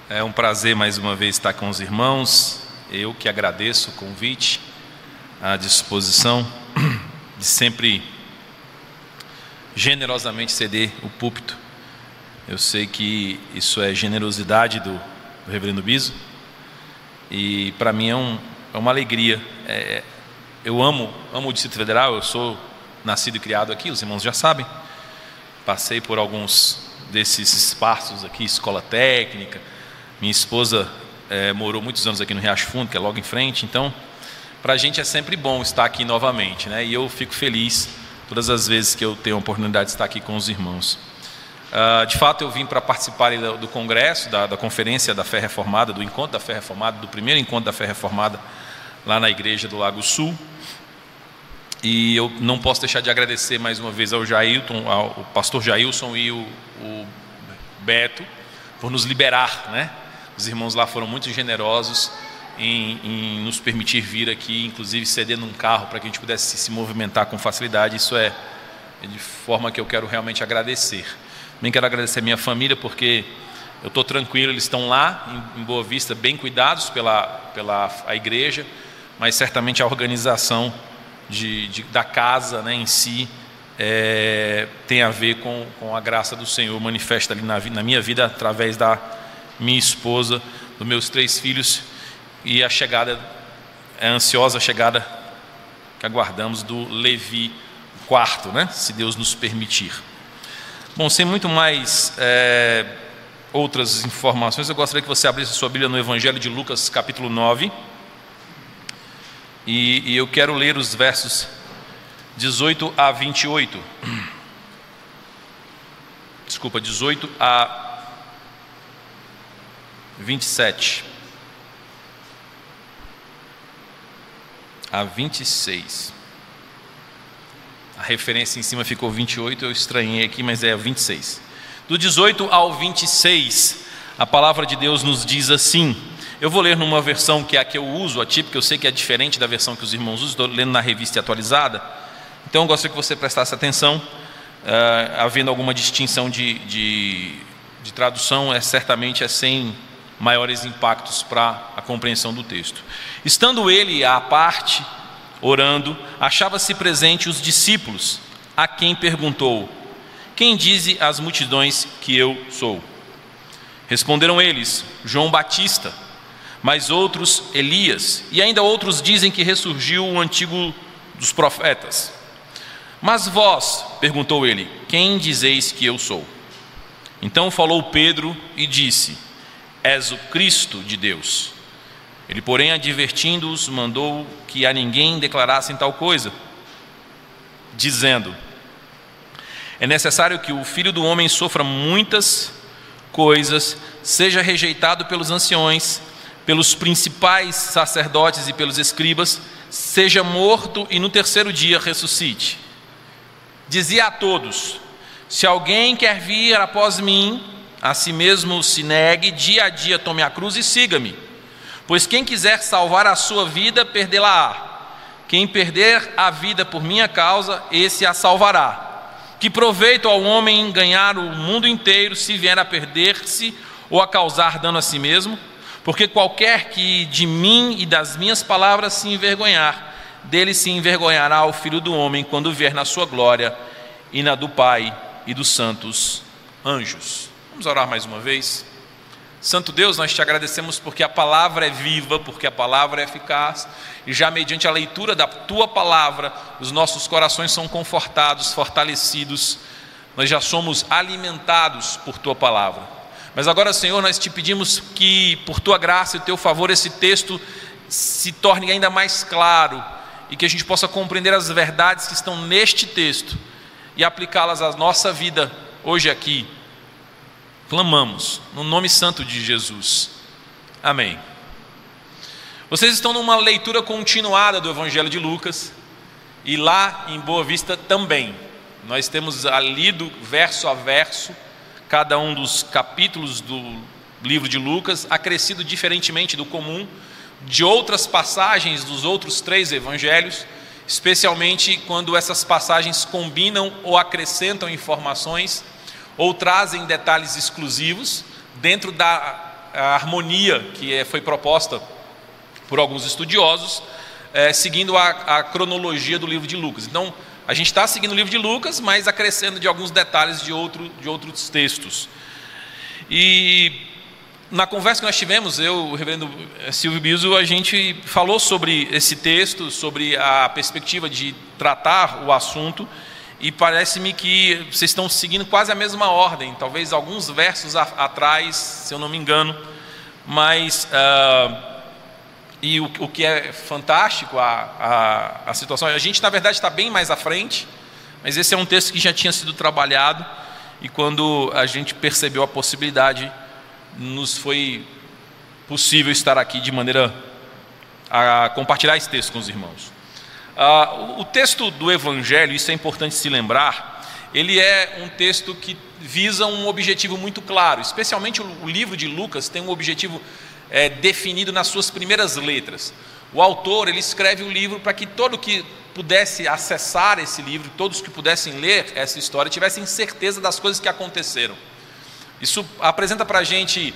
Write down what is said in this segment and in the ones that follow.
É um prazer mais uma vez estar com os irmãos. Eu que agradeço o convite, a disposição de sempre generosamente ceder o púlpito. Eu sei que isso é generosidade do reverendo Biso, e para mim é uma alegria. Eu amo o Distrito Federal. Eu sou nascido e criado aqui, os irmãos já sabem. Passei por alguns desses espaços aqui, escola técnica. Minha esposa morou muitos anos aqui no Riacho Fundo, que é logo em frente. Então, para a gente é sempre bom estar aqui novamente, né? E eu fico feliz todas as vezes que eu tenho a oportunidade de estar aqui com os irmãos. De fato, eu vim para participar do congresso, da conferência da Fé Reformada, do encontro da Fé Reformada, do primeiro encontro da Fé Reformada lá na igreja do Lago Sul. E eu não posso deixar de agradecer mais uma vez ao Jailton, ao pastor Jailson e o Beto, por nos liberar, né? Os irmãos lá foram muito generosos em nos permitir vir aqui, inclusive cedendo um carro para que a gente pudesse se movimentar com facilidade. Isso é de forma que eu quero realmente agradecer. Também quero agradecer a minha família, porque eu estou tranquilo, eles estão lá em Boa Vista, bem cuidados pela a igreja, mas certamente a organização da casa, né, em si tem a ver com a graça do Senhor manifesta ali na minha vida através da minha esposa, dos meus 3 filhos e a ansiosa chegada que aguardamos do Levi IV, né, se Deus nos permitir. Bom, sem muito mais outras informações, eu gostaria que você abrisse a sua Bíblia no Evangelho de Lucas, capítulo 9. E eu quero ler os versos 18 a 28. Desculpa, 18 a 27. A 26. A referência em cima ficou 28, eu estranhei aqui, mas é 26. Do 18 ao 26, a palavra de Deus nos diz assim. Eu vou ler numa versão que é a que eu uso, a típica, eu sei que é diferente da versão que os irmãos usam, estou lendo na revista atualizada. Então eu gostaria que você prestasse atenção. Havendo alguma distinção de tradução, certamente é sem maiores impactos para a compreensão do texto. Estando ele à parte, orando, achava-se presente os discípulos, a quem perguntou: quem dize as multidões que eu sou? Responderam eles: João Batista, mas outros Elias, e ainda outros dizem que ressurgiu o antigo dos profetas. Mas vós, perguntou ele, quem dizeis que eu sou? Então falou Pedro e disse: és o Cristo de Deus. Ele, porém, advertindo-os, mandou que a ninguém declarassem tal coisa, dizendo: é necessário que o Filho do Homem sofra muitas coisas, seja rejeitado pelos anciões, pelos principais sacerdotes e pelos escribas, seja morto e no terceiro dia ressuscite. Dizia a todos: se alguém quer vir após mim, a si mesmo se negue, dia a dia tome a cruz e siga-me. Pois quem quiser salvar a sua vida, perdê-la-á. Quem perder a vida por minha causa, esse a salvará. Que proveito ao homem ganhar o mundo inteiro, se vier a perder-se ou a causar dano a si mesmo? Porque qualquer que de mim e das minhas palavras se envergonhar, dele se envergonhará o Filho do Homem, quando vier na sua glória e na do Pai e dos santos anjos. Vamos orar mais uma vez. Santo Deus, nós te agradecemos porque a palavra é viva, porque a palavra é eficaz, e já mediante a leitura da tua palavra, os nossos corações são confortados, fortalecidos, nós já somos alimentados por tua palavra. Mas agora, Senhor, nós te pedimos que, por tua graça e teu favor, esse texto se torne ainda mais claro e que a gente possa compreender as verdades que estão neste texto e aplicá-las à nossa vida hoje aqui. Clamamos no nome santo de Jesus. Amém. Vocês estão numa leitura continuada do Evangelho de Lucas, e lá em Boa Vista também. Nós temos lido verso a verso cada um dos capítulos do livro de Lucas, acrescido diferentemente do comum de outras passagens dos outros 3 evangelhos, especialmente quando essas passagens combinam ou acrescentam informações ou trazem detalhes exclusivos dentro da a harmonia que foi proposta por alguns estudiosos, seguindo a cronologia do livro de Lucas. Então, a gente está seguindo o livro de Lucas, mas acrescendo de alguns detalhes de outros textos. E na conversa que nós tivemos, o reverendo Silvio Biso, a gente falou sobre esse texto, sobre a perspectiva de tratar o assunto, e parece-me que vocês estão seguindo quase a mesma ordem, talvez alguns versos atrás, se eu não me engano, mas e o que é fantástico, a situação, a gente na verdade está bem mais à frente, mas esse é um texto que já tinha sido trabalhado, e quando a gente percebeu a possibilidade, nos foi possível estar aqui de maneira a compartilhar esse texto com os irmãos. O texto do Evangelho, isso é importante se lembrar, ele é um texto que visa um objetivo muito claro, especialmente o livro de Lucas tem um objetivo definido nas suas primeiras letras. O autor, ele escreve o livro para que todo que pudesse acessar esse livro, todos que pudessem ler essa história, tivessem certeza das coisas que aconteceram. Isso apresenta para a gente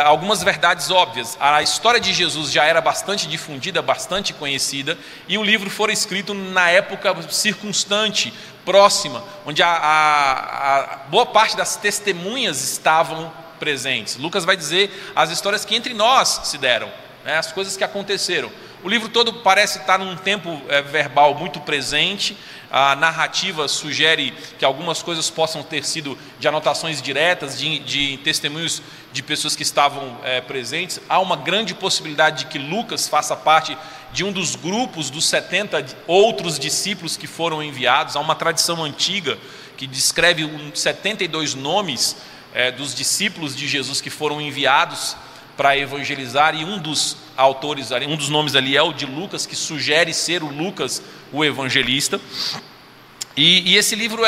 algumas verdades óbvias. A história de Jesus já era bastante difundida, bastante conhecida, e o livro foi escrito na época circunstante, próxima, onde a boa parte das testemunhas estavam presentes. Lucas vai dizer as histórias que entre nós se deram, as coisas que aconteceram. O livro todo parece estar num tempo verbal muito presente. A narrativa sugere que algumas coisas possam ter sido de anotações diretas, de testemunhos de pessoas que estavam presentes. Há uma grande possibilidade de que Lucas faça parte de um dos grupos dos 70 outros discípulos que foram enviados. Há uma tradição antiga que descreve 72 nomes dos discípulos de Jesus que foram enviados para evangelizar, e um dos autores, um dos nomes ali é o de Lucas, que sugere ser o Lucas, o evangelista. E esse livro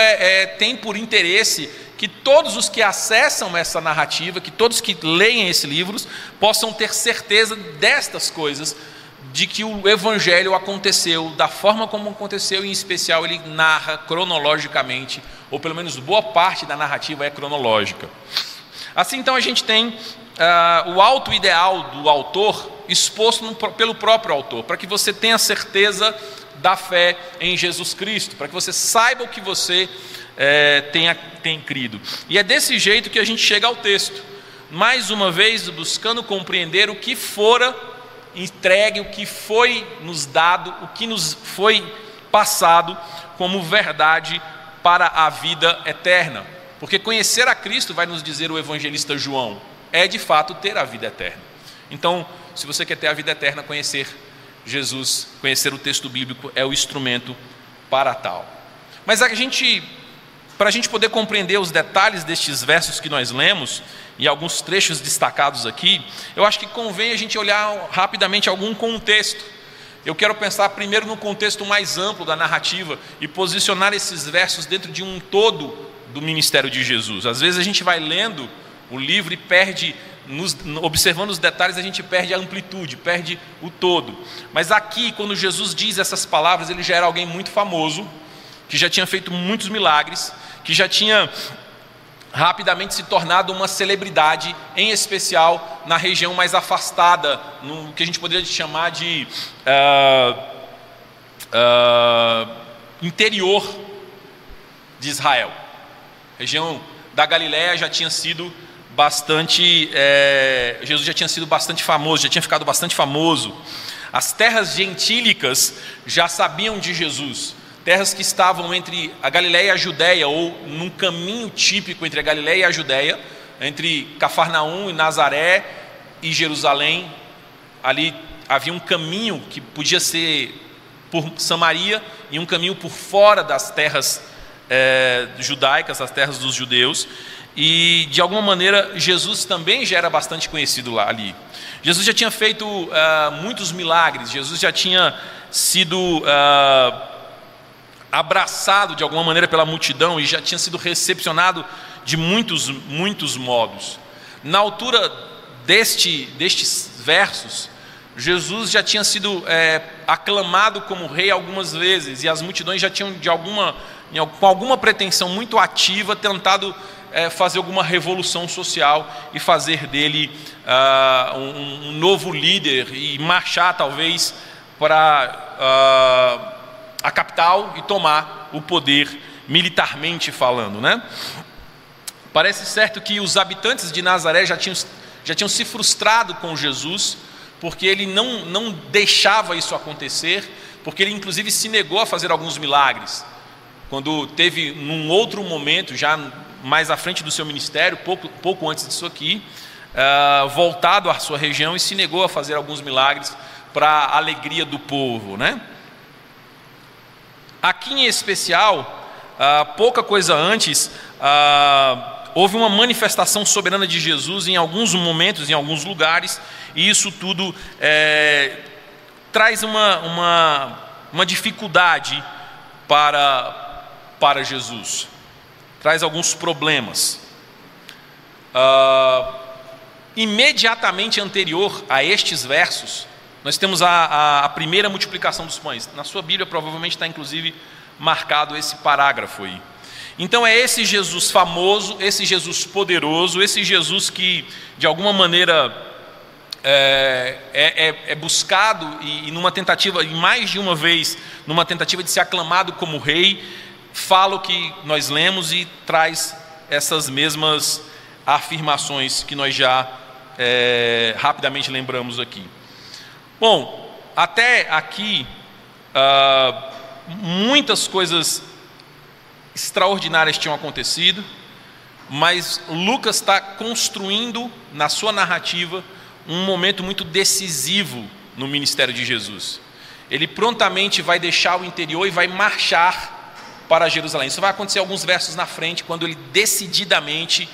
tem por interesse que todos os que acessam essa narrativa, que todos que leem esses livros, possam ter certeza destas coisas, de que o evangelho aconteceu da forma como aconteceu, em especial ele narra cronologicamente, ou pelo menos boa parte da narrativa é cronológica. Assim, então, a gente tem o alto ideal do autor exposto pelo próprio autor, para que você tenha certeza da fé em Jesus Cristo, para que você saiba o que você tem crido. E é desse jeito que a gente chega ao texto, mais uma vez buscando compreender o que fora entregue, o que foi nos dado, o que nos foi passado como verdade para a vida eterna. Porque conhecer a Cristo, vai nos dizer o evangelista João, é de fato ter a vida eterna. Então, se você quer ter a vida eterna, conhecer Jesus, conhecer o texto bíblico é o instrumento para tal. Mas para a gente poder compreender os detalhes destes versos que nós lemos, e alguns trechos destacados aqui, eu acho que convém a gente olhar rapidamente algum contexto. Eu quero pensar primeiro no contexto mais amplo da narrativa e posicionar esses versos dentro de um todo do ministério de Jesus. Às vezes a gente vai lendo o livro e perde, observando os detalhes, a gente perde a amplitude, perde o todo. Mas aqui, quando Jesus diz essas palavras, ele já era alguém muito famoso, que já tinha feito muitos milagres, que já tinha rapidamente se tornado uma celebridade, em especial na região mais afastada, no que a gente poderia chamar de interior de Israel. A região da Galileia já tinha sido bastante, Jesus já tinha sido bastante famoso, já tinha ficado bastante famoso. As terras gentílicas já sabiam de Jesus, terras que estavam entre a Galileia e a Judéia, ou num caminho típico entre a Galileia e a Judéia, entre Cafarnaum e Nazaré e Jerusalém. Ali havia um caminho que podia ser por Samaria e um caminho por fora das terras judaicas, as terras dos judeus, e de alguma maneira Jesus também já era bastante conhecido ali. Jesus já tinha feito muitos milagres, Jesus já tinha sido abraçado de alguma maneira pela multidão e já tinha sido recepcionado de muitos modos. Na altura destes versos, Jesus já tinha sido aclamado como rei algumas vezes, e as multidões já tinham com alguma pretensão muito ativa tentado fazer alguma revolução social e fazer dele um novo líder e marchar talvez para a capital e tomar o poder militarmente falando, né? Parece certo que os habitantes de Nazaré já tinham se frustrado com Jesus, porque ele não deixava isso acontecer, porque ele inclusive se negou a fazer alguns milagres. Quando teve, num outro momento, já mais à frente do seu ministério, pouco antes disso aqui, voltado à sua região, e se negou a fazer alguns milagres para a alegria do povo, né? Aqui em especial, pouca coisa antes, houve uma manifestação soberana de Jesus em alguns momentos, em alguns lugares, e isso tudo traz uma dificuldade para Jesus, traz alguns problemas. Imediatamente anterior a estes versos, nós temos a primeira multiplicação dos pães. Na sua Bíblia provavelmente está inclusive marcado esse parágrafo aí. Então é esse Jesus famoso, esse Jesus poderoso, esse Jesus que de alguma maneira é buscado e numa tentativa, e mais de uma vez, numa tentativa de ser aclamado como rei, fala o que nós lemos e traz essas mesmas afirmações que nós já rapidamente lembramos aqui. Bom, até aqui muitas coisas extraordinárias tinham acontecido, mas Lucas está construindo na sua narrativa um momento muito decisivo no ministério de Jesus. Ele prontamente vai deixar o interior e vai marchar para Jerusalém. Isso vai acontecer alguns versos na frente, quando ele decididamente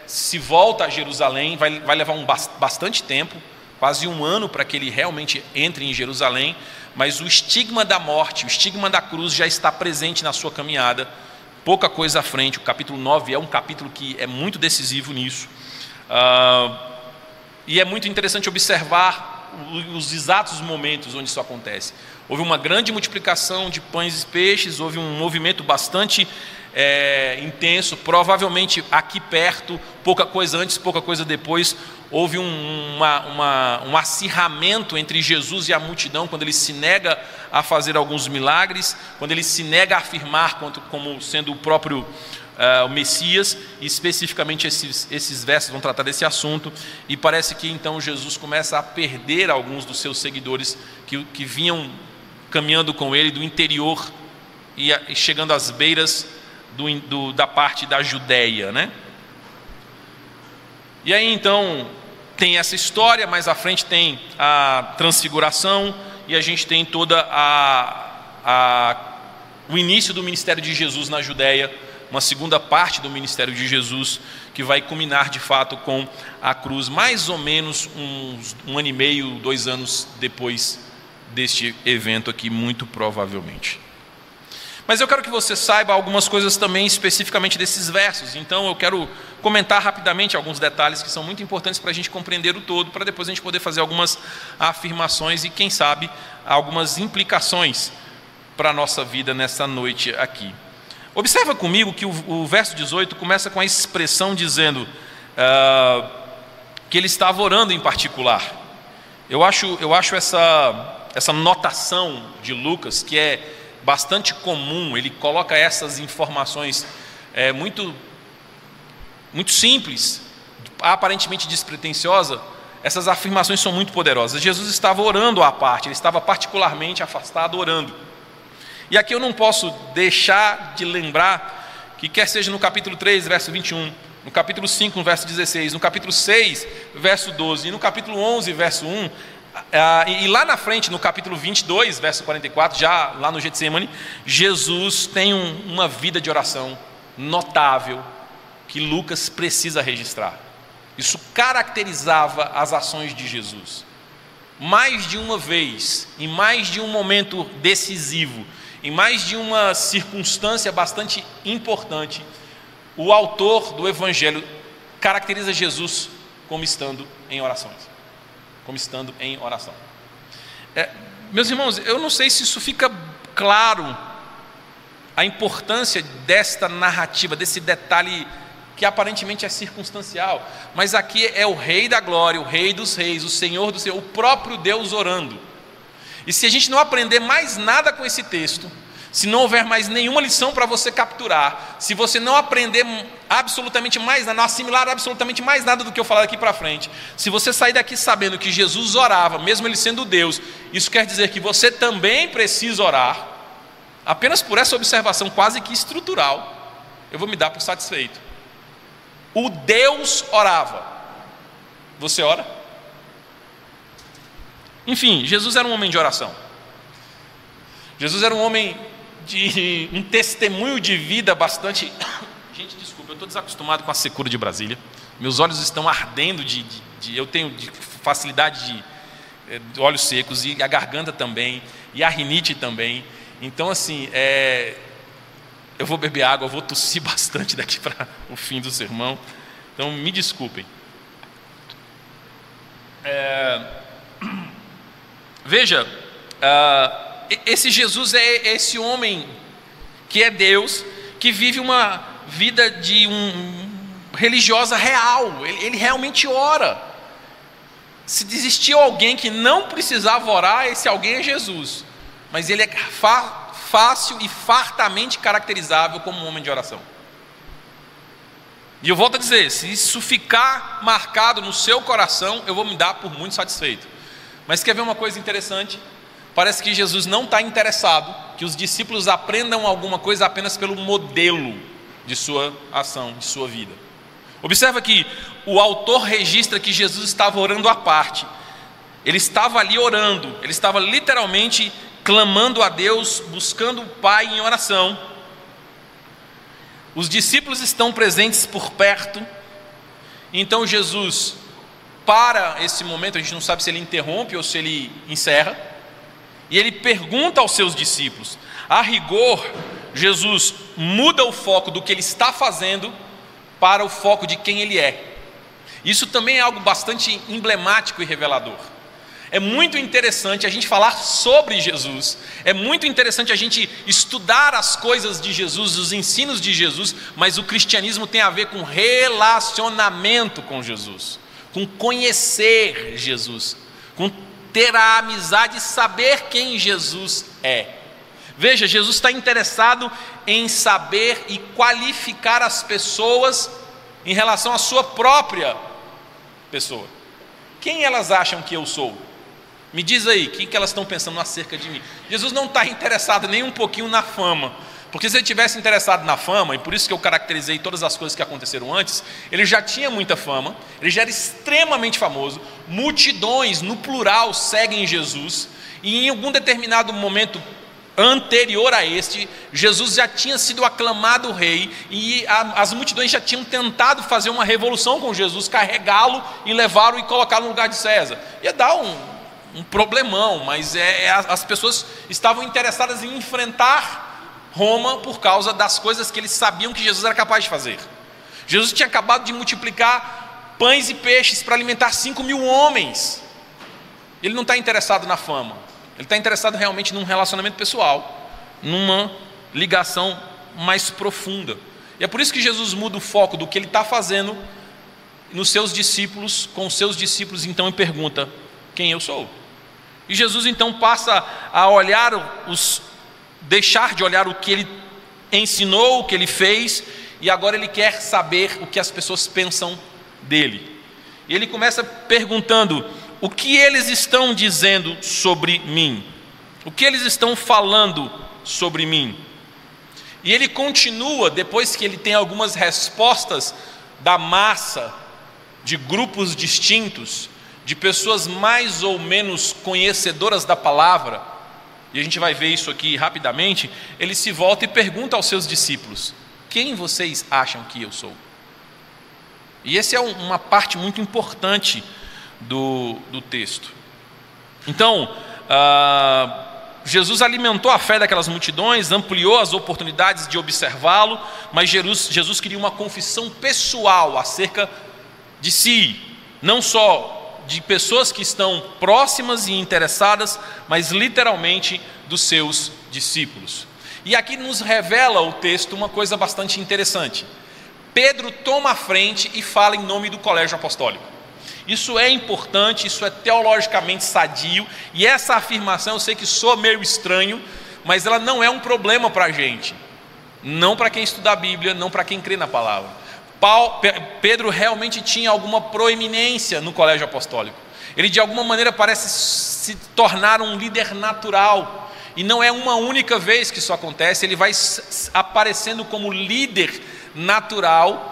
se volta a Jerusalém. Vai levar bastante tempo, quase um ano, para que ele realmente entre em Jerusalém, mas o estigma da morte, o estigma da cruz já está presente na sua caminhada. Pouca coisa à frente, o capítulo 9 é um capítulo que é muito decisivo nisso, e é muito interessante observar os exatos momentos onde isso acontece. Houve uma grande multiplicação de pães e peixes, houve um movimento bastante intenso, provavelmente aqui perto, pouca coisa antes, pouca coisa depois, houve um acirramento entre Jesus e a multidão, quando ele se nega a fazer alguns milagres, quando ele se nega a afirmar como sendo o próprio o Messias, e especificamente esses versos vão tratar desse assunto, e parece que então Jesus começa a perder alguns dos seus seguidores que vinham caminhando com ele do interior e chegando às beiras da parte da Judéia, né? E aí então tem essa história, mais à frente tem a transfiguração, e a gente tem toda o início do ministério de Jesus na Judéia, uma segunda parte do ministério de Jesus, que vai culminar de fato com a cruz, mais ou menos um ano e meio, 2 anos depois deste evento aqui, muito provavelmente. Mas eu quero que você saiba algumas coisas também especificamente desses versos, então eu quero comentar rapidamente alguns detalhes que são muito importantes para a gente compreender o todo, para depois a gente poder fazer algumas afirmações e, quem sabe, algumas implicações para a nossa vida nessa noite aqui. Observa comigo que o verso 18 começa com a expressão dizendo que ele estava orando em particular. Eu acho essa notação de Lucas, que é bastante comum, ele coloca essas informações muito simples, aparentemente despretensiosa. Essas afirmações são muito poderosas. Jesus estava orando à parte, ele estava particularmente afastado orando. E aqui eu não posso deixar de lembrar que, quer seja no capítulo 3, verso 21, no capítulo 5, no verso 16, no capítulo 6, verso 12, e no capítulo 11, verso 1, e lá na frente, no capítulo 22, verso 44, já lá no Getsemane, Jesus tem uma vida de oração notável que Lucas precisa registrar. Isso caracterizava as ações de Jesus. Mais de uma vez, em mais de um momento decisivo, em mais de uma circunstância bastante importante, o autor do Evangelho caracteriza Jesus como estando em orações. Como estando em oração. Meus irmãos, eu não sei se isso fica claro a importância desta narrativa, desse detalhe que aparentemente é circunstancial, mas aqui é o Rei da Glória, o Rei dos Reis, o Senhor do Senhor, o próprio Deus orando. E se a gente não aprender mais nada com esse texto, se não houver mais nenhuma lição para você capturar, se você não aprender absolutamente mais nada, não assimilar absolutamente mais nada do que eu falar daqui para frente, se você sair daqui sabendo que Jesus orava, mesmo ele sendo Deus, isso quer dizer que você também precisa orar. Apenas por essa observação quase que estrutural, eu vou me dar por satisfeito. O Deus orava. Você ora? Enfim, Jesus era um homem de oração. Jesus era um homem de um testemunho de vida bastante... Gente, desculpa, eu estou desacostumado com a secura de Brasília. Meus olhos estão ardendo eu tenho facilidade de olhos secos, e a garganta também, e a rinite também. Então, assim, eu vou beber água, eu vou tossir bastante daqui para o fim do sermão. Então, me desculpem. Veja, esse Jesus é esse homem que é Deus, que vive uma vida de religiosa real. Ele realmente ora. Se existia alguém que não precisava orar, esse alguém é Jesus. Mas ele é fácil e fartamente caracterizável como um homem de oração. E eu volto a dizer, se isso ficar marcado no seu coração, eu vou me dar por muito satisfeito. Mas quer ver uma coisa interessante? Parece que Jesus não está interessado que os discípulos aprendam alguma coisa apenas pelo modelo de sua ação, de sua vida. Observa que o autor registra que Jesus estava orando à parte. Ele estava ali orando, ele estava literalmente clamando a Deus, buscando o Pai em oração. Os discípulos estão presentes por perto. Então Jesus, para esse momento, a gente não sabe se ele interrompe ou se ele encerra, e ele pergunta aos seus discípulos. A rigor, Jesus muda o foco do que ele está fazendo para o foco de quem ele é. Isso também é algo bastante emblemático e revelador. É muito interessante a gente falar sobre Jesus, é muito interessante a gente estudar as coisas de Jesus, os ensinos de Jesus, mas o cristianismo tem a ver com relacionamento com Jesus, com conhecer Jesus, com ter a amizade e saber quem Jesus é. Veja, Jesus está interessado em saber e qualificar as pessoas em relação à sua própria pessoa. Quem elas acham que eu sou? Me diz aí, o que elas estão pensando acerca de mim? Jesus não está interessado nem um pouquinho na fama, porque se ele tivesse interessado na fama, e por isso que eu caracterizei todas as coisas que aconteceram antes, ele já tinha muita fama, ele já era extremamente famoso, multidões, no plural, seguem Jesus, e em algum determinado momento anterior a este, Jesus já tinha sido aclamado rei, e as multidões já tinham tentado fazer uma revolução com Jesus, carregá-lo e levá-lo e colocá-lo no lugar de César. Ia dar um problemão, mas as pessoas estavam interessadas em enfrentar Roma por causa das coisas que eles sabiam que Jesus era capaz de fazer. Jesus tinha acabado de multiplicar pães e peixes para alimentar 5.000 homens. Ele não está interessado na fama, ele está interessado realmente num relacionamento pessoal, numa ligação mais profunda. E é por isso que Jesus muda o foco do que ele está fazendo nos seus discípulos, com os seus discípulos, então, e pergunta: quem eu sou? E Jesus então passa a olhar deixar de olhar o que ele ensinou, o que ele fez, e agora ele quer saber o que as pessoas pensam dele. E ele começa perguntando: o que eles estão dizendo sobre mim? O que eles estão falando sobre mim? E ele continua, depois que ele tem algumas respostas da massa, de grupos distintos, de pessoas mais ou menos conhecedoras da palavra, e a gente vai ver isso aqui rapidamente. Ele se volta e pergunta aos seus discípulos: quem vocês acham que eu sou? E essa é uma parte muito importante do texto. Então, Jesus alimentou a fé daquelas multidões, ampliou as oportunidades de observá-lo, mas Jesus queria uma confissão pessoal acerca de si, não só de pessoas que estão próximas e interessadas, mas literalmente dos seus discípulos. E aqui nos revela o texto uma coisa bastante interessante. Pedro toma a frente e fala em nome do colégio apostólico. Isso é importante, isso é teologicamente sadio, e essa afirmação eu sei que soa meio estranho, mas ela não é um problema para a gente, não para quem estuda a Bíblia, não para quem crê na palavra. Pedro realmente tinha alguma proeminência no colégio apostólico. Ele de alguma maneira parece se tornar um líder natural, e não é uma única vez que isso acontece, ele vai aparecendo como líder natural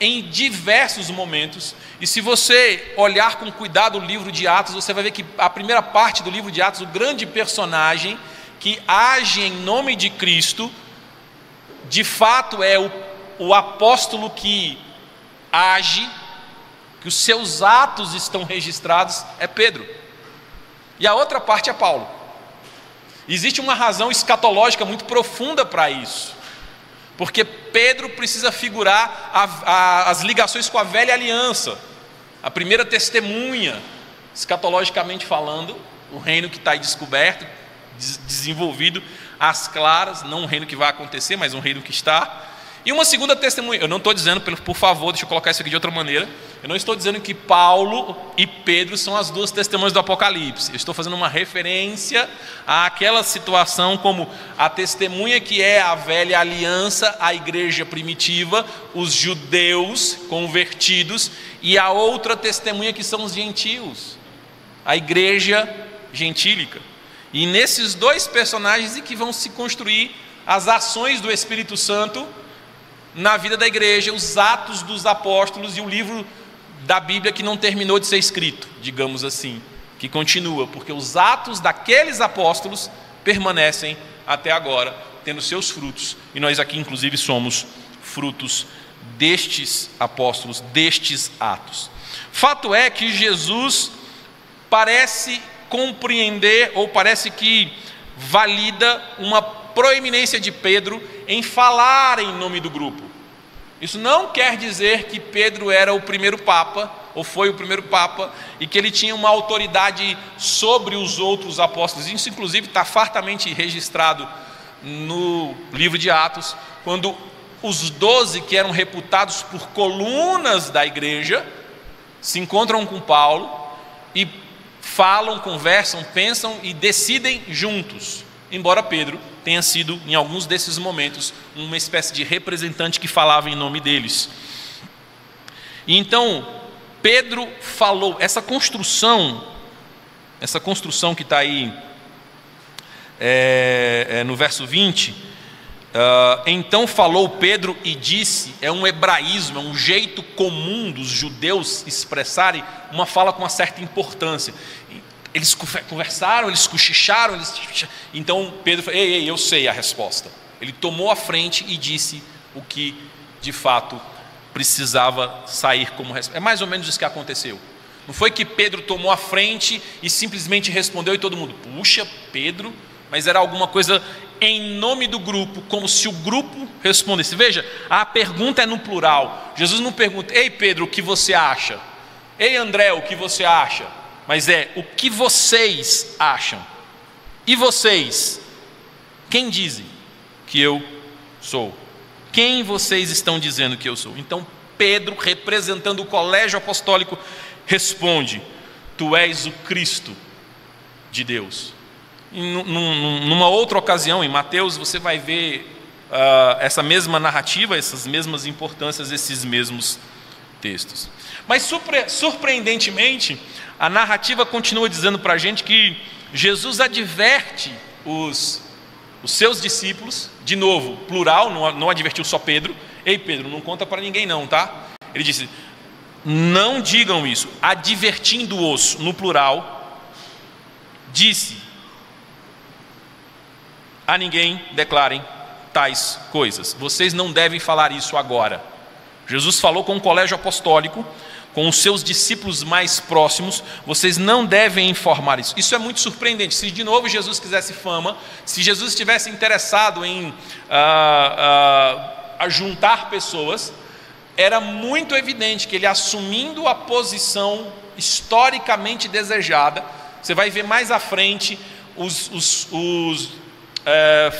em diversos momentos. E se você olhar com cuidado o livro de Atos, você vai ver que a primeira parte do livro de Atos, o grande personagem que age em nome de Cristo, de fato é o apóstolo que age, que os seus atos estão registrados, é Pedro. E a outra parte é Paulo. Existe uma razão escatológica muito profunda para isso, porque Pedro precisa figurar as ligações com a velha aliança, a primeira testemunha, escatologicamente falando, o reino que está aí descoberto, desenvolvido às claras, não um reino que vai acontecer, mas um reino que está. E uma segunda testemunha, eu não estou dizendo, por favor, deixa eu colocar isso aqui de outra maneira, eu não estou dizendo que Paulo e Pedro são as duas testemunhas do Apocalipse, eu estou fazendo uma referência àquela situação como a testemunha que é a velha aliança, a igreja primitiva, os judeus convertidos, e a outra testemunha que são os gentios, a igreja gentílica. E nesses dois personagens é que vão se construir as ações do Espírito Santo na vida da igreja, os atos dos apóstolos e o livro da Bíblia que não terminou de ser escrito, digamos assim, que continua, porque os atos daqueles apóstolos permanecem até agora, tendo seus frutos, e nós aqui inclusive somos frutos destes apóstolos, destes atos. Fato é que Jesus parece compreender, ou parece que valida uma proeminência de Pedro em falar em nome do grupo. Isso não quer dizer que Pedro era o primeiro papa, ou foi o primeiro papa, e que ele tinha uma autoridade sobre os outros apóstolos. Isso inclusive está fartamente registrado no livro de Atos, quando os 12 que eram reputados por colunas da igreja se encontram com Paulo e falam, conversam, pensam e decidem juntos, embora Pedro tenha sido, em alguns desses momentos, uma espécie de representante que falava em nome deles. E então, Pedro falou, essa construção que está aí no verso 20, então falou Pedro e disse, é um hebraísmo, é um jeito comum dos judeus expressarem uma fala com uma certa importância. Eles conversaram, eles cochicharam, então Pedro falou, ei, eu sei a resposta. Ele tomou a frente e disse o que de fato precisava sair como resposta. É mais ou menos isso que aconteceu. Não foi que Pedro tomou a frente e simplesmente respondeu e todo mundo, puxa, Pedro, mas era alguma coisa em nome do grupo, como se o grupo respondesse. Veja, a pergunta é no plural. Jesus não pergunta, ei Pedro, o que você acha? Ei André, o que você acha? Mas é, o que vocês acham? E vocês? Quem dizem que eu sou? Quem vocês estão dizendo que eu sou? Então Pedro, representando o colégio apostólico, responde, tu és o Cristo de Deus. Numa outra ocasião, em Mateus, você vai ver essa mesma narrativa, essas mesmas importâncias, esses mesmos textos. Mas surpreendentemente, a narrativa continua dizendo para a gente que Jesus adverte os seus discípulos, de novo, plural, não advertiu só Pedro. Ei Pedro, não conta para ninguém não, tá? Ele disse, não digam isso, advertindo-os, no plural, disse, a ninguém declarem tais coisas. Vocês não devem falar isso agora. Jesus falou com o colégio apostólico, com os seus discípulos mais próximos, vocês não devem informar isso. Isso é muito surpreendente. Se de novo Jesus quisesse fama, se Jesus estivesse interessado em juntar pessoas, era muito evidente que ele, assumindo a posição historicamente desejada, você vai ver mais à frente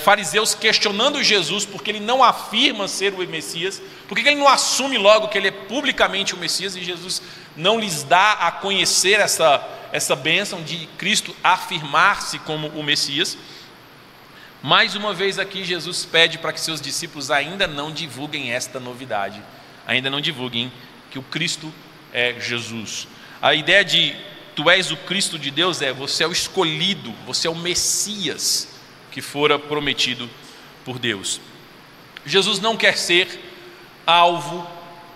fariseus questionando Jesus porque ele não afirma ser o Messias, por que ele não assume logo que ele é publicamente o Messias, e Jesus não lhes dá a conhecer essa bênção de Cristo afirmar-se como o Messias. Mais uma vez aqui Jesus pede para que seus discípulos ainda não divulguem esta novidade, ainda não divulguem que o Cristo é Jesus. A ideia de tu és o Cristo de Deus você é o escolhido, você é o Messias que fora prometido por Deus. Jesus não quer ser alvo,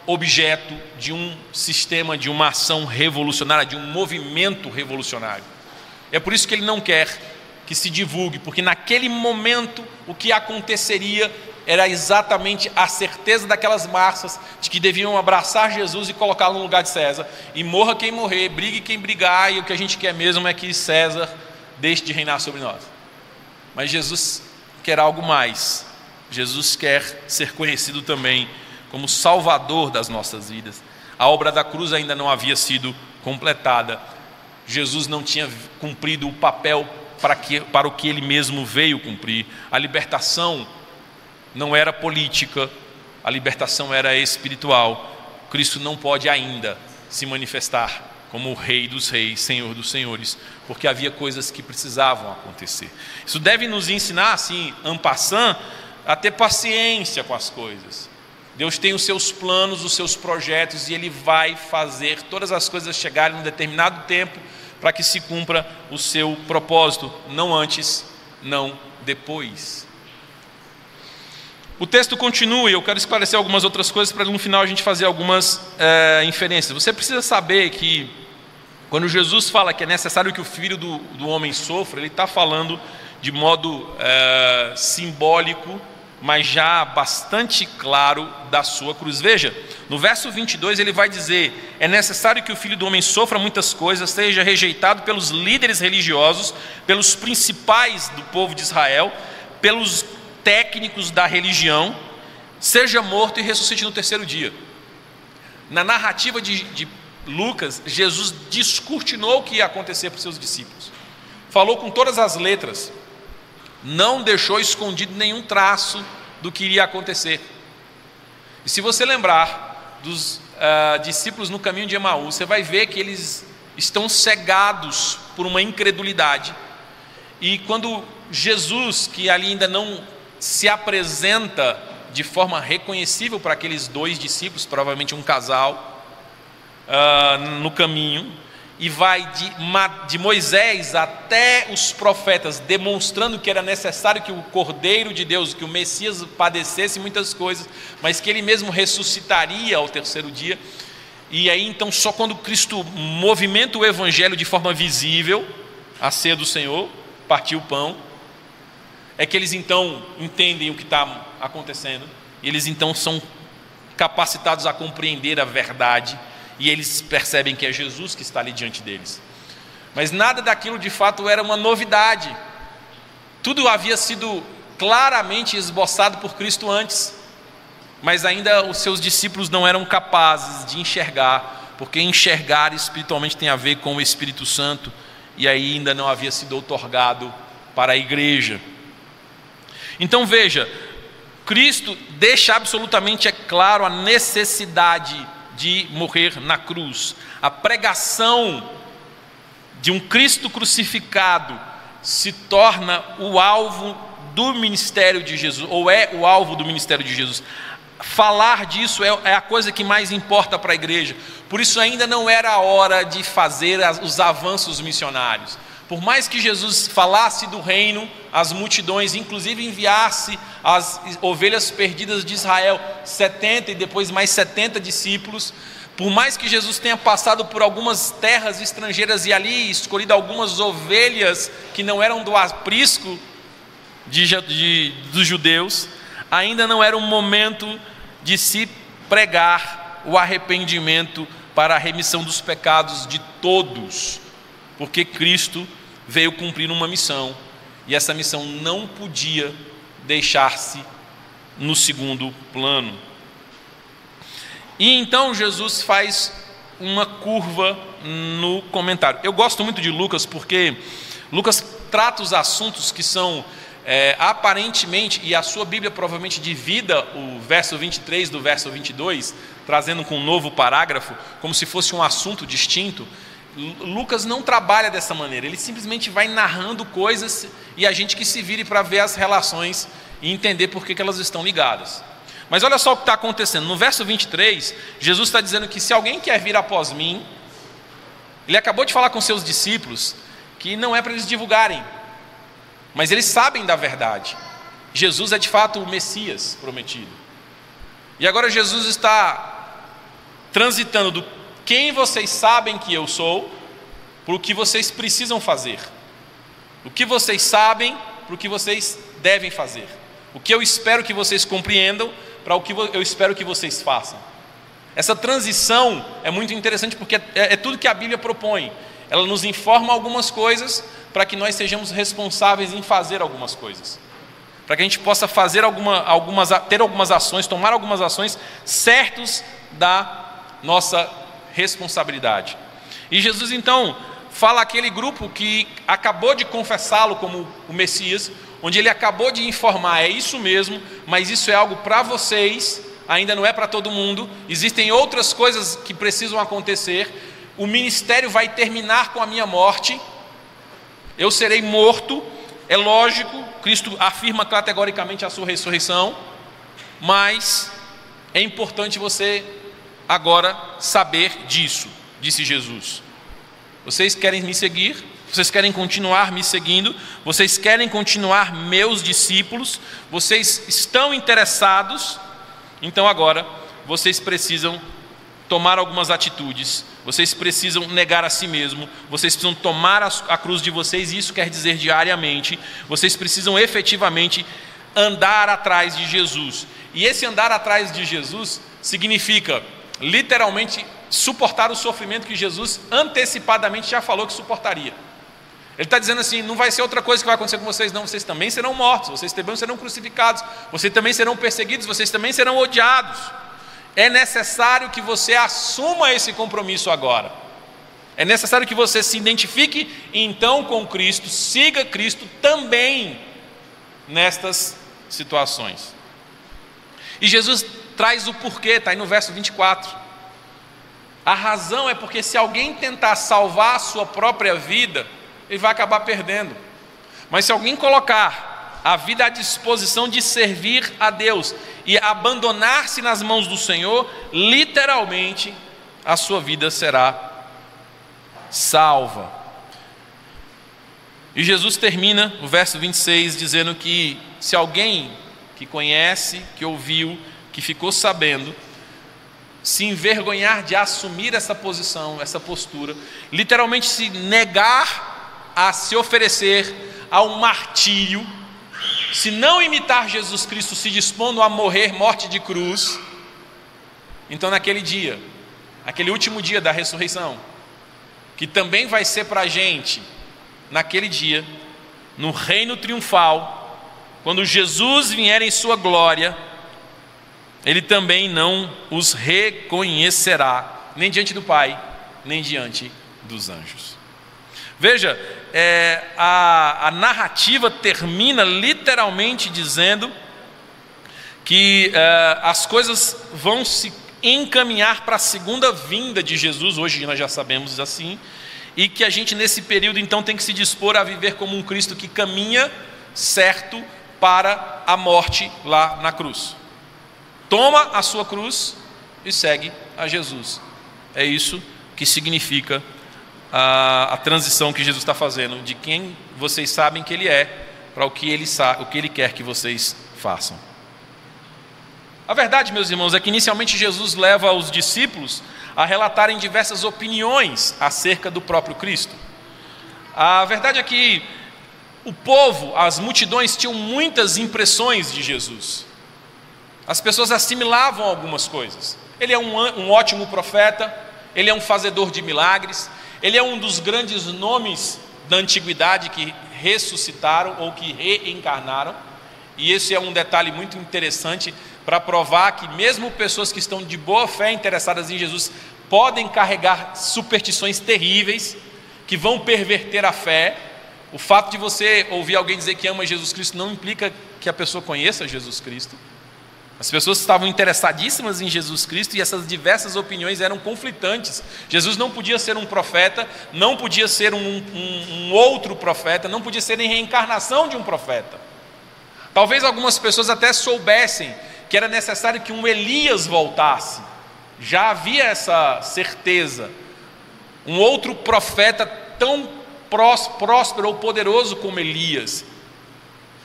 objeto de um sistema, de uma ação revolucionária, de um movimento revolucionário. É por isso que ele não quer que se divulgue, porque naquele momento o que aconteceria era exatamente a certeza daquelas massas de que deviam abraçar Jesus e colocá-lo no lugar de César, e morra quem morrer, brigue quem brigar, e o que a gente quer mesmo é que César deixe de reinar sobre nós. Mas Jesus quer algo mais. Jesus quer ser conhecido também como Salvador das nossas vidas. A obra da cruz ainda não havia sido completada. Jesus não tinha cumprido o papel para o que ele mesmo veio cumprir. A libertação não era política, a libertação era espiritual. Cristo não pode ainda se manifestar como o Rei dos Reis, Senhor dos Senhores, porque havia coisas que precisavam acontecer. Isso deve nos ensinar, assim, en passant, a ter paciência com as coisas. Deus tem os seus planos, os seus projetos, e Ele vai fazer todas as coisas chegarem em um determinado tempo para que se cumpra o seu propósito, não antes, não depois. O texto continua, e eu quero esclarecer algumas outras coisas para no final a gente fazer algumas inferências. Você precisa saber que quando Jesus fala que é necessário que o Filho do Homem sofra, ele está falando de modo simbólico, mas já bastante claro da sua cruz. Veja, no verso 22 ele vai dizer: é necessário que o Filho do Homem sofra muitas coisas, seja rejeitado pelos líderes religiosos, pelos principais do povo de Israel, pelos técnicos da religião, seja morto e ressuscite no terceiro dia. Na narrativa de Lucas, Jesus descortinou o que ia acontecer para os seus discípulos, falou com todas as letras, não deixou escondido nenhum traço do que iria acontecer. E se você lembrar dos discípulos no caminho de Emaús, você vai ver que eles estão cegados por uma incredulidade, e quando Jesus, que ali ainda não se apresenta de forma reconhecível para aqueles dois discípulos, provavelmente um casal, no caminho, e vai de Moisés até os profetas, demonstrando que era necessário que o Cordeiro de Deus, que o Messias padecesse muitas coisas, mas que ele mesmo ressuscitaria ao terceiro dia. E aí então só quando Cristo movimenta o Evangelho de forma visível, a ceia do Senhor, partiu o pão, é que eles então entendem o que está acontecendo, e eles então são capacitados a compreender a verdade, e eles percebem que é Jesus que está ali diante deles. Mas nada daquilo de fato era uma novidade, tudo havia sido claramente esboçado por Cristo antes, mas ainda os seus discípulos não eram capazes de enxergar, porque enxergar espiritualmente tem a ver com o Espírito Santo, e aí ainda não havia sido outorgado para a igreja. Então veja, Cristo deixa absolutamente claro a necessidade de morrer na cruz. A pregação de um Cristo crucificado se torna o alvo do ministério de Jesus, ou é o alvo do ministério de Jesus. Falar disso é a coisa que mais importa para a igreja. Por isso ainda não era a hora de fazer os avanços missionários. Por mais que Jesus falasse do reino às multidões, inclusive enviasse as ovelhas perdidas de Israel, 70 e depois mais 70 discípulos, por mais que Jesus tenha passado por algumas terras estrangeiras e ali escolhido algumas ovelhas que não eram do aprisco dos judeus, ainda não era o momento de se pregar o arrependimento para a remissão dos pecados de todos, porque Cristo veio cumprir uma missão, e essa missão não podia deixar-se no segundo plano. E então Jesus faz uma curva no comentário. Eu gosto muito de Lucas, porque Lucas trata os assuntos que são aparentemente, e a sua Bíblia provavelmente divida o verso 23 do verso 22, trazendo com um novo parágrafo, como se fosse um assunto distinto. Lucas não trabalha dessa maneira, ele simplesmente vai narrando coisas e a gente que se vire para ver as relações e entender por que elas estão ligadas. Mas olha só o que está acontecendo. No verso 23, Jesus está dizendo que se alguém quer vir após mim, ele acabou de falar com seus discípulos que não é para eles divulgarem, mas eles sabem da verdade. Jesus é de fato o Messias prometido. E agora Jesus está transitando do quem vocês sabem que eu sou para o que vocês precisam fazer. O que vocês sabem para o que vocês devem fazer. O que eu espero que vocês compreendam para o que eu espero que vocês façam. Essa transição é muito interessante porque é tudo que a Bíblia propõe. Ela nos informa algumas coisas para que nós sejamos responsáveis em fazer algumas coisas. Para que a gente possa fazer ter algumas ações, tomar algumas ações certos da nossa responsabilidade. E Jesus então fala àquele grupo que acabou de confessá-lo como o Messias, onde ele acabou de informar, é isso mesmo, mas isso é algo para vocês, ainda não é para todo mundo, existem outras coisas que precisam acontecer, o ministério vai terminar com a minha morte, eu serei morto, é lógico, Cristo afirma categoricamente a sua ressurreição, mas é importante você agora saber disso, disse Jesus. Vocês querem me seguir? Vocês querem continuar me seguindo? Vocês querem continuar meus discípulos? Vocês estão interessados? Então agora vocês precisam tomar algumas atitudes, vocês precisam negar a si mesmo, vocês precisam tomar a cruz de vocês, e isso quer dizer diariamente, vocês precisam efetivamente andar atrás de Jesus. E esse andar atrás de Jesus significa literalmente suportar o sofrimento que Jesus antecipadamente já falou que suportaria. Ele está dizendo assim, não vai ser outra coisa que vai acontecer com vocês não, vocês também serão mortos, vocês também serão crucificados, vocês também serão perseguidos, vocês também serão odiados. É necessário que você assuma esse compromisso agora. É necessário que você se identifique então com Cristo, siga Cristo também nestas situações. E Jesus traz o porquê, está aí no verso 24. A razão é porque se alguém tentar salvar a sua própria vida, ele vai acabar perdendo. Mas se alguém colocar a vida à disposição de servir a Deus e abandonar-se nas mãos do Senhor, literalmente a sua vida será salva. E Jesus termina o verso 26 dizendo que se alguém que conhece, que ouviu, que ficou sabendo, se envergonhar de assumir essa posição, essa postura, literalmente se negar a se oferecer ao martírio, se não imitar Jesus Cristo se dispondo a morrer morte de cruz, então naquele dia, aquele último dia da ressurreição, que também vai ser para a gente, naquele dia, no reino triunfal, quando Jesus vier em sua glória, ele também não os reconhecerá, nem diante do Pai, nem diante dos anjos. Veja, a narrativa termina literalmente dizendo que as coisas vão se encaminhar para a segunda vinda de Jesus, hoje nós já sabemos assim, e que a gente nesse período então tem que se dispor a viver como um Cristo que caminha certo para a morte lá na cruz. Toma a sua cruz e segue a Jesus. É isso que significa a transição que Jesus está fazendo, de quem vocês sabem que Ele é, para o que Ele quer que vocês façam. A verdade, meus irmãos, é que inicialmente Jesus leva os discípulos a relatarem diversas opiniões acerca do próprio Cristo. A verdade é que o povo, as multidões, tinham muitas impressões de Jesus. As pessoas assimilavam algumas coisas. Ele é um ótimo profeta, ele é um fazedor de milagres, ele é um dos grandes nomes da antiguidade que ressuscitaram ou que reencarnaram. E esse é um detalhe muito interessante para provar que mesmo pessoas que estão de boa fé interessadas em Jesus podem carregar superstições terríveis que vão perverter a fé. O fato de você ouvir alguém dizer que ama Jesus Cristo não implica que a pessoa conheça Jesus Cristo. As pessoas estavam interessadíssimas em Jesus Cristo e essas diversas opiniões eram conflitantes. Jesus não podia ser um profeta, não podia ser um outro profeta, não podia ser nem reencarnação de um profeta. Talvez algumas pessoas até soubessem que era necessário que um Elias voltasse. Já havia essa certeza. Um outro profeta tão próspero ou poderoso como Elias.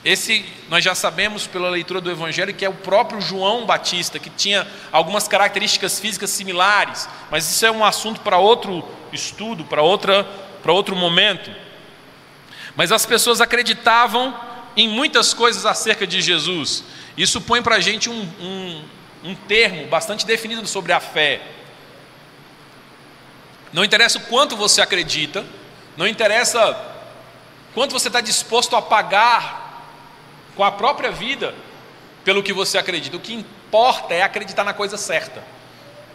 Esse nós já sabemos pela leitura do Evangelho que é o próprio João Batista, que tinha algumas características físicas similares, mas isso é um assunto para outro estudo, para outro momento. Mas as pessoas acreditavam em muitas coisas acerca de Jesus. Isso põe para a gente um termo bastante definido sobre a fé. Não interessa o quanto você acredita, não interessa quanto você está disposto a pagar com a própria vida pelo que você acredita. O que importa é acreditar na coisa certa.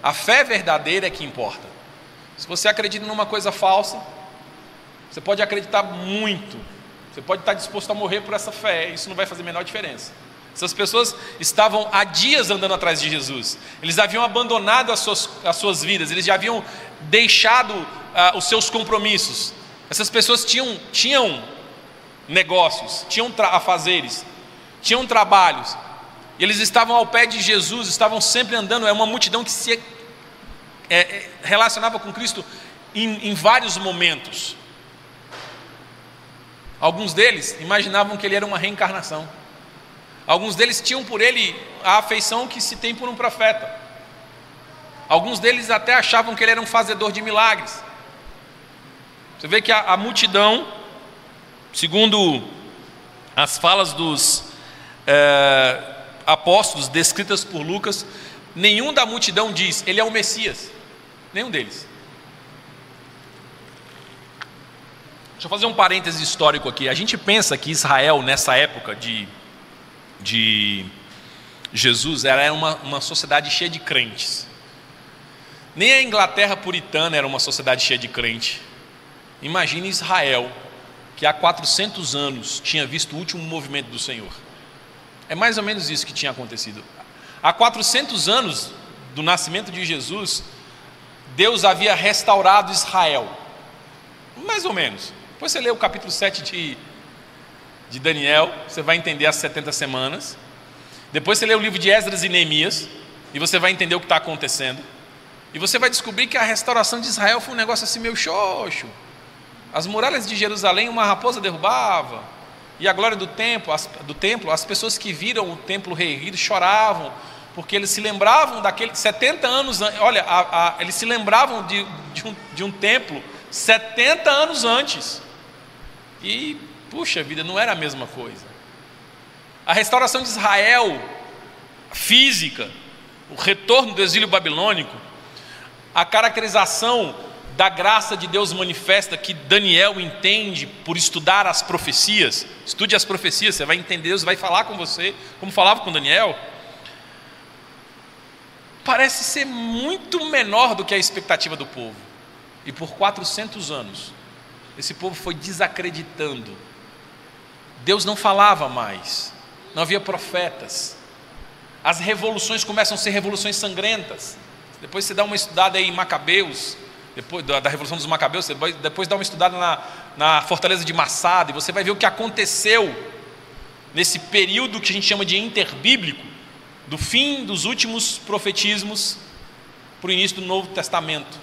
A fé verdadeira é que importa. Se você acredita numa coisa falsa, você pode acreditar muito, você pode estar disposto a morrer por essa fé, isso não vai fazer a menor diferença. Essas pessoas estavam há dias andando atrás de Jesus, eles haviam abandonado as suas vidas, eles já haviam deixado os seus compromissos. Essas pessoas tinham negócios, tinham afazeres, tinham trabalhos, e eles estavam ao pé de Jesus, estavam sempre andando. É uma multidão que se relacionava com Cristo em vários momentos. Alguns deles imaginavam que ele era uma reencarnação, alguns deles tinham por ele a afeição que se tem por um profeta, alguns deles até achavam que ele era um fazedor de milagres. Você vê que a multidão, segundo as falas dos apóstolos descritas por Lucas, nenhum da multidão diz, ele é o Messias. Nenhum deles. Deixa eu fazer um parêntese histórico aqui. A gente pensa que Israel, nessa época de Jesus, era uma sociedade cheia de crentes. Nem a Inglaterra puritana era uma sociedade cheia de crente. Imagine Israel, que há 400 anos tinha visto o último movimento do Senhor. É mais ou menos isso que tinha acontecido. Há 400 anos do nascimento de Jesus, Deus havia restaurado Israel. Mais ou menos. Depois você lê o capítulo 7 de Daniel, você vai entender as 70 semanas. Depois você lê o livro de Esdras e Neemias, e você vai entender o que está acontecendo. E você vai descobrir que a restauração de Israel foi um negócio assim meio xoxo. As muralhas de Jerusalém uma raposa derrubava, e a glória do templo, as pessoas que viram o templo reerguido choravam, porque eles se lembravam daqueles 70 anos, olha, eles se lembravam de um templo 70 anos antes, e puxa vida, não era a mesma coisa. A restauração de Israel física, o retorno do exílio babilônico, a caracterização da graça de Deus manifesta que Daniel entende por estudar as profecias. Estude as profecias, você vai entender, Deus vai falar com você, como falava com Daniel. Parece ser muito menor do que a expectativa do povo. E por 400 anos, esse povo foi desacreditando. Deus não falava mais, não havia profetas. As revoluções começam a ser revoluções sangrentas. Depois você dá uma estudada aí em Macabeus, depois da Revolução dos Macabeus, você vai depois dar uma estudada na fortaleza de Massada, e você vai ver o que aconteceu nesse período que a gente chama de interbíblico, do fim dos últimos profetismos para o início do Novo Testamento.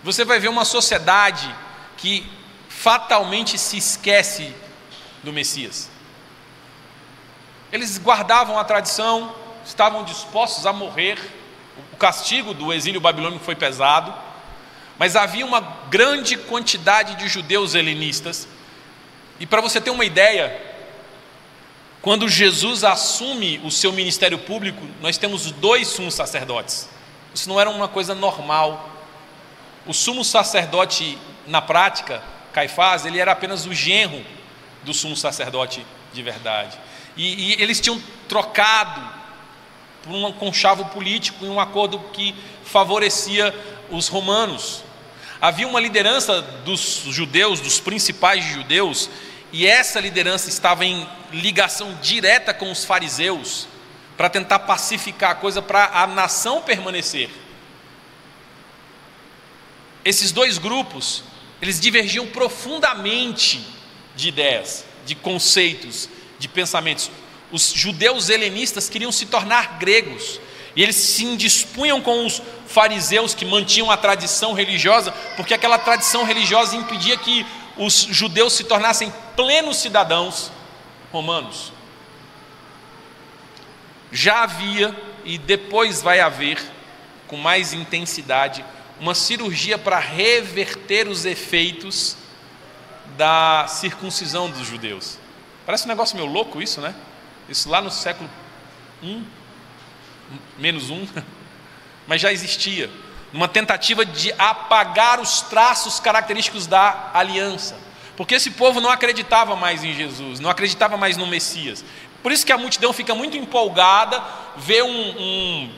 Você vai ver uma sociedade que fatalmente se esquece do Messias. Eles guardavam a tradição, estavam dispostos a morrer. O castigo do exílio babilônico foi pesado, mas havia uma grande quantidade de judeus helenistas. E para você ter uma ideia, quando Jesus assume o seu ministério público, nós temos 2 sumos sacerdotes. Isso não era uma coisa normal. O sumo sacerdote, na prática, Caifás, ele era apenas o genro do sumo sacerdote de verdade. E eles tinham trocado por um conchavo político, em um acordo que favorecia os romanos. Havia uma liderança dos judeus, dos principais judeus, e essa liderança estava em ligação direta com os fariseus, para tentar pacificar a coisa, para a nação permanecer. Esses dois grupos, eles divergiam profundamente de ideias, de conceitos, de pensamentos. Os judeus helenistas queriam se tornar gregos, e eles se indispunham com os fariseus que mantinham a tradição religiosa, porque aquela tradição religiosa impedia que os judeus se tornassem plenos cidadãos romanos. Já havia, e depois vai haver, com mais intensidade, uma cirurgia para reverter os efeitos da circuncisão dos judeus. Parece um negócio meio louco isso, né? Isso lá no século -1, mas já existia, uma tentativa de apagar os traços característicos da aliança, porque esse povo não acreditava mais em Jesus, não acreditava mais no Messias. Por isso que a multidão fica muito empolgada, vê um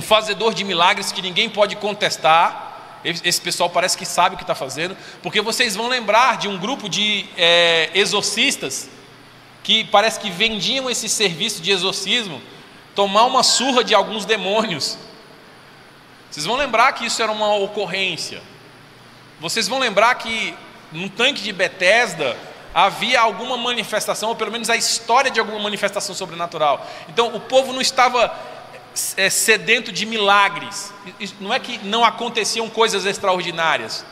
fazedor de milagres que ninguém pode contestar. Esse pessoal parece que sabe o que está fazendo, porque vocês vão lembrar de um grupo de exorcistas que parece que vendiam esse serviço de exorcismo, tomar uma surra de alguns demônios. Vocês vão lembrar que isso era uma ocorrência. Vocês vão lembrar que no tanque de Betesda havia alguma manifestação, ou pelo menos a história de alguma manifestação sobrenatural. Então o povo não estava sedento de milagres. Não é que não aconteciam coisas extraordinárias,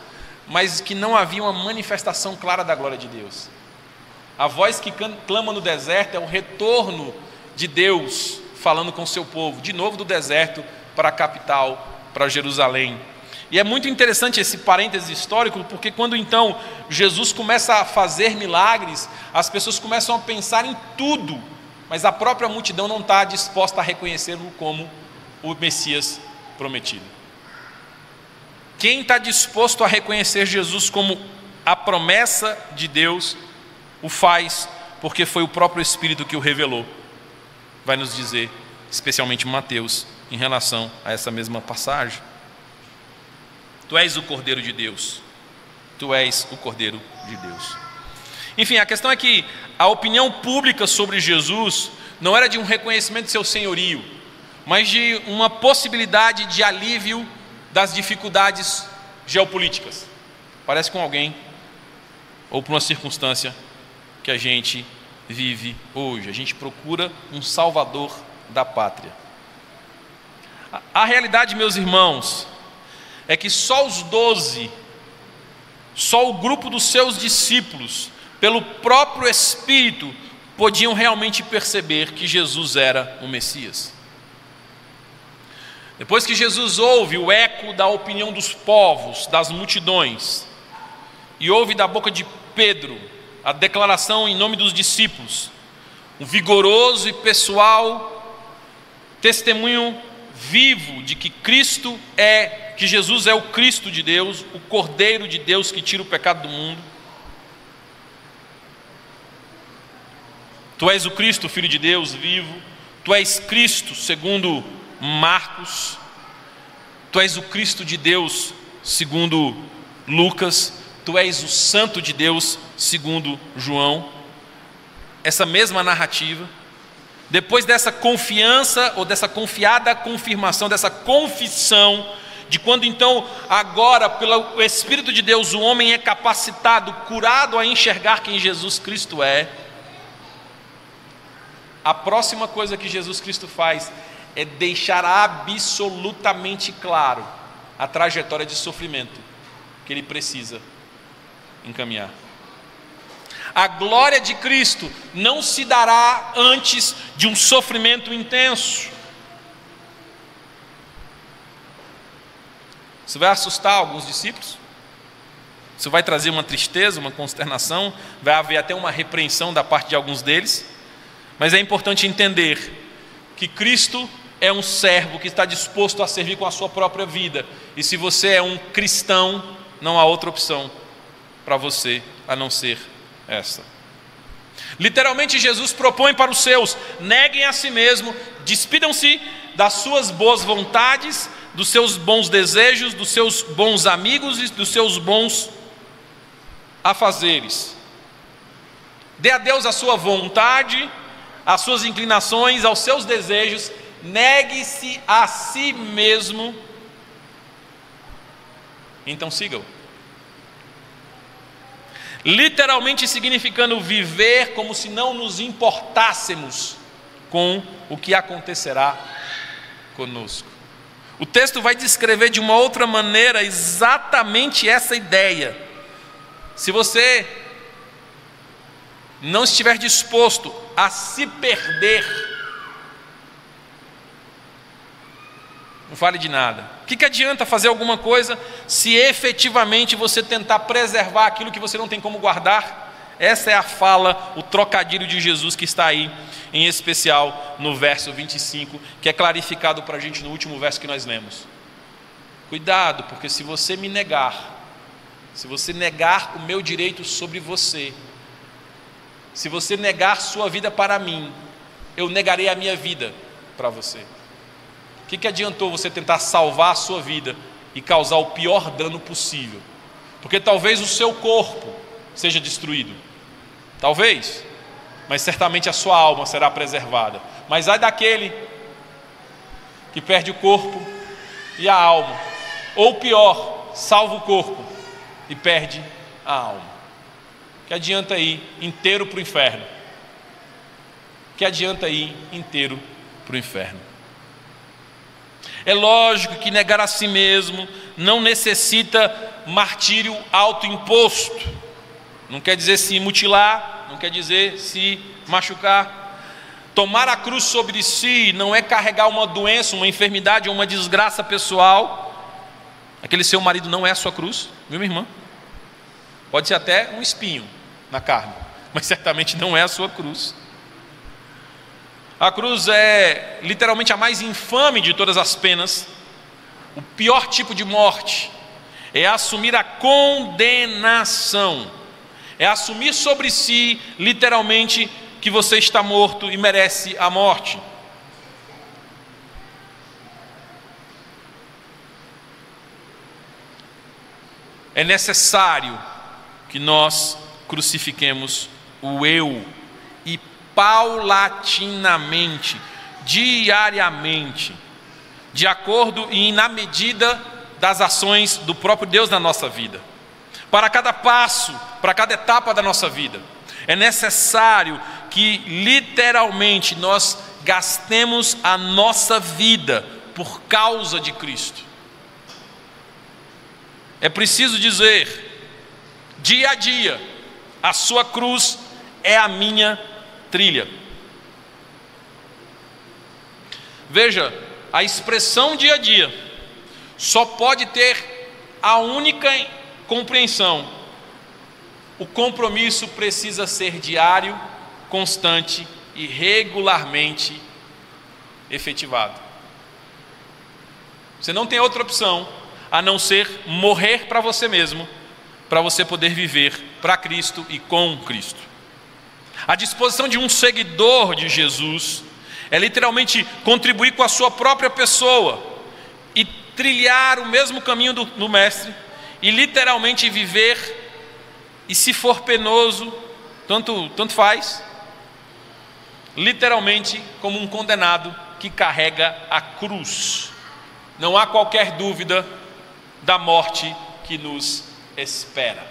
mas que não havia uma manifestação clara da glória de Deus. A voz que clama no deserto é o retorno de Deus falando com o seu povo, de novo do deserto para a capital, para Jerusalém. E é muito interessante esse parêntese histórico, porque quando então Jesus começa a fazer milagres, as pessoas começam a pensar em tudo, mas a própria multidão não está disposta a reconhecê-lo como o Messias prometido. Quem está disposto a reconhecer Jesus como a promessa de Deus, o faz porque foi o próprio Espírito que o revelou. Vai nos dizer, especialmente Mateus, em relação a essa mesma passagem. Tu és o Cordeiro de Deus. Tu és o Cordeiro de Deus. Enfim, a questão é que a opinião pública sobre Jesus não era de um reconhecimento de seu senhorio, mas de uma possibilidade de alívio das dificuldades geopolíticas. Parece com alguém, ou por uma circunstância que a gente vive hoje. A gente procura um salvador da pátria. A realidade, meus irmãos, é que só os 12, só o grupo dos seus discípulos, pelo próprio Espírito, podiam realmente perceber que Jesus era o Messias. Depois que Jesus ouve o eco da opinião dos povos, das multidões, e ouve da boca de Pedro a declaração em nome dos discípulos, um vigoroso e pessoal testemunho vivo de que que Jesus é o Cristo de Deus, o Cordeiro de Deus que tira o pecado do mundo. Tu és o Cristo, Filho de Deus vivo. Tu és Cristo, segundo Marcos. Tu és o Cristo de Deus, segundo Lucas. Tu és o Santo de Deus, segundo João. Essa mesma narrativa. Depois dessa confiança, ou dessa confiada confirmação, dessa confissão, de quando então, agora, pelo Espírito de Deus, o homem é capacitado, curado a enxergar quem Jesus Cristo é, a próxima coisa que Jesus Cristo faz é deixar absolutamente claro a trajetória de sofrimento que ele precisa encaminhar. A glória de Cristo não se dará antes de um sofrimento intenso. Isso vai assustar alguns discípulos, isso vai trazer uma tristeza, uma consternação, vai haver até uma repreensão da parte de alguns deles, mas é importante entender que Cristo é um servo que está disposto a servir com a sua própria vida, e se você é um cristão, não há outra opção para você a não ser essa. Literalmente Jesus propõe para os seus: neguem a si mesmo, despidam-se das suas boas vontades, dos seus bons desejos, dos seus bons amigos e dos seus bons afazeres. Dê a Deus a sua vontade, as suas inclinações, aos seus desejos. Negue-se a si mesmo. Então siga-o. Literalmente significando viver como se não nos importássemos com o que acontecerá conosco. O texto vai descrever de uma outra maneira exatamente essa ideia. Se você não estiver disposto a se perder, não vale de nada. O que adianta fazer alguma coisa se efetivamente você tentar preservar aquilo que você não tem como guardar? Essa é a fala, o trocadilho de Jesus que está aí, em especial no verso 25, que é clarificado para a gente no último verso que nós lemos. Cuidado, porque se você me negar, se você negar o meu direito sobre você, se você negar sua vida para mim, eu negarei a minha vida para você. O que adiantou você tentar salvar a sua vida e causar o pior dano possível? Porque talvez o seu corpo seja destruído, talvez, mas certamente a sua alma será preservada. Mas ai daquele que perde o corpo e a alma, ou pior, salva o corpo e perde a alma. Que adianta ir inteiro para o inferno? Que adianta ir inteiro para o inferno? É lógico que negar a si mesmo não necessita martírio autoimposto. Não quer dizer se mutilar, não quer dizer se machucar. Tomar a cruz sobre si não é carregar uma doença, uma enfermidade ou uma desgraça pessoal. Aquele seu marido não é a sua cruz, viu, minha irmã? Pode ser até um espinho na carne, mas certamente não é a sua cruz. A cruz é literalmente a mais infame de todas as penas. O pior tipo de morte é assumir a condenação, é assumir sobre si, literalmente, que você está morto e merece a morte. É necessário que nós crucifiquemos o eu e paulatinamente, diariamente, de acordo e na medida das ações do próprio Deus na nossa vida. Para cada passo, para cada etapa da nossa vida, é necessário que literalmente nós gastemos a nossa vida por causa de Cristo. É preciso dizer, dia a dia, a sua cruz é a minha trilha. Veja, a expressão dia a dia só pode ter a única compreensão: o compromisso precisa ser diário, constante e regularmente efetivado. Você não tem outra opção a não ser morrer para você mesmo, para você poder viver para Cristo e com Cristo. A disposição de um seguidor de Jesus é literalmente contribuir com a sua própria pessoa e trilhar o mesmo caminho do Mestre, e literalmente viver, e se for penoso, tanto faz, literalmente como um condenado que carrega a cruz. Não há qualquer dúvida da morte que nos espera.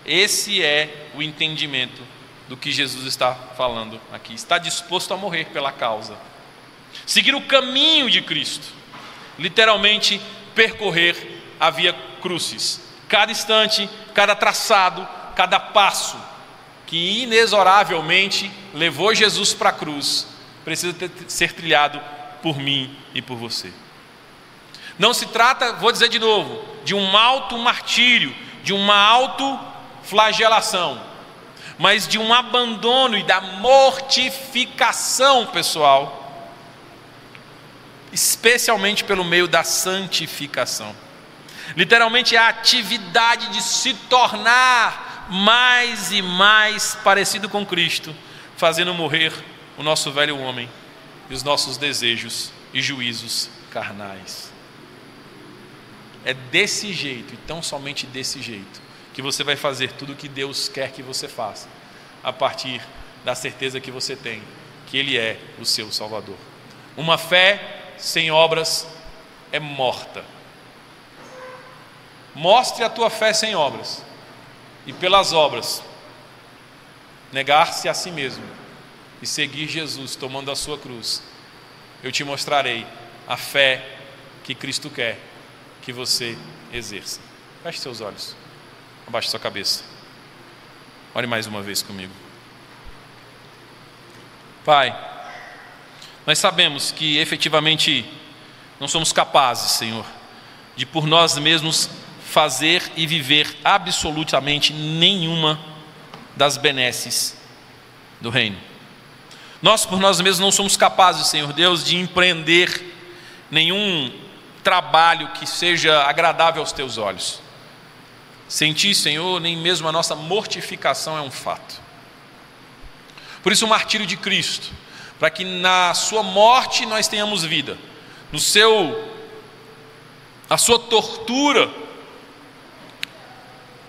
Esse é o entendimento do que Jesus está falando aqui. Está disposto a morrer pela causa. Seguir o caminho de Cristo. Literalmente percorrer a via crucis. Cada instante, cada traçado, cada passo que inexoravelmente levou Jesus para a cruz precisa ser trilhado por mim e por você. Não se trata, vou dizer de novo, de um auto-martírio, de uma auto-flagelação, mas de um abandono e da mortificação pessoal, especialmente pelo meio da santificação. Literalmente é a atividade de se tornar mais e mais parecido com Cristo, fazendo morrer o nosso velho homem e os nossos desejos e juízos carnais. É desse jeito, e tão somente desse jeito, que você vai fazer tudo o que Deus quer que você faça, a partir da certeza que você tem, que Ele é o seu Salvador. Uma fé sem obras é morta. Mostre a tua fé sem obras, e pelas obras, negar-se a si mesmo, e seguir Jesus tomando a sua cruz. Eu te mostrarei a fé que Cristo quer que você exerça. Feche seus olhos, abaixe sua cabeça, ore mais uma vez comigo. Pai, nós sabemos que efetivamente não somos capazes, Senhor, de por nós mesmos fazer e viver absolutamente nenhuma das benesses do reino. Nós por nós mesmos não somos capazes, Senhor Deus, de empreender nenhum trabalho que seja agradável aos teus olhos. Sem ti, Senhor, nem mesmo a nossa mortificação é um fato. Por isso o martírio de Cristo, para que na sua morte nós tenhamos vida, a sua tortura,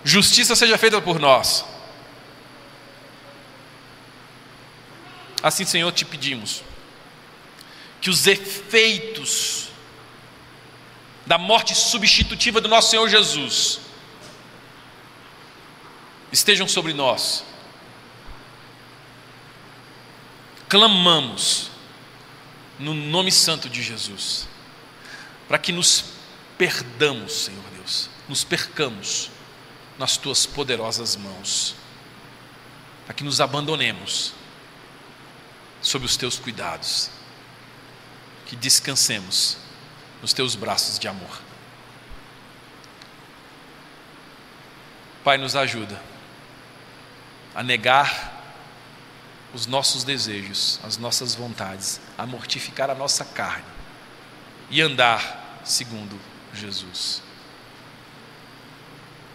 justiça seja feita por nós. Assim, Senhor, te pedimos que os efeitos da morte substitutiva do nosso Senhor Jesus estejam sobre nós. Clamamos no nome santo de Jesus, para que nos perdamos, Senhor Deus, nos percamos nas tuas poderosas mãos, para que nos abandonemos sob os teus cuidados, que descansemos nos teus braços de amor. Pai, nos ajuda a negar os nossos desejos, as nossas vontades, a mortificar a nossa carne e andar segundo Jesus.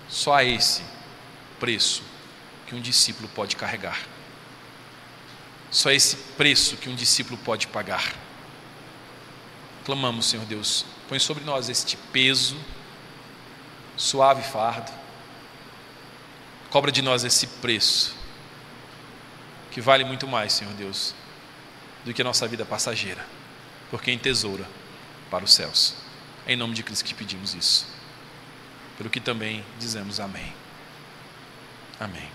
Só há esse preço que um discípulo pode carregar. Só esse preço que um discípulo pode pagar. Clamamos, Senhor Deus, põe sobre nós este peso, suave fardo, cobra de nós esse preço, que vale muito mais, Senhor Deus, do que a nossa vida passageira, porque em tesoura para os céus. É em nome de Cristo que pedimos isso, pelo que também dizemos amém. Amém.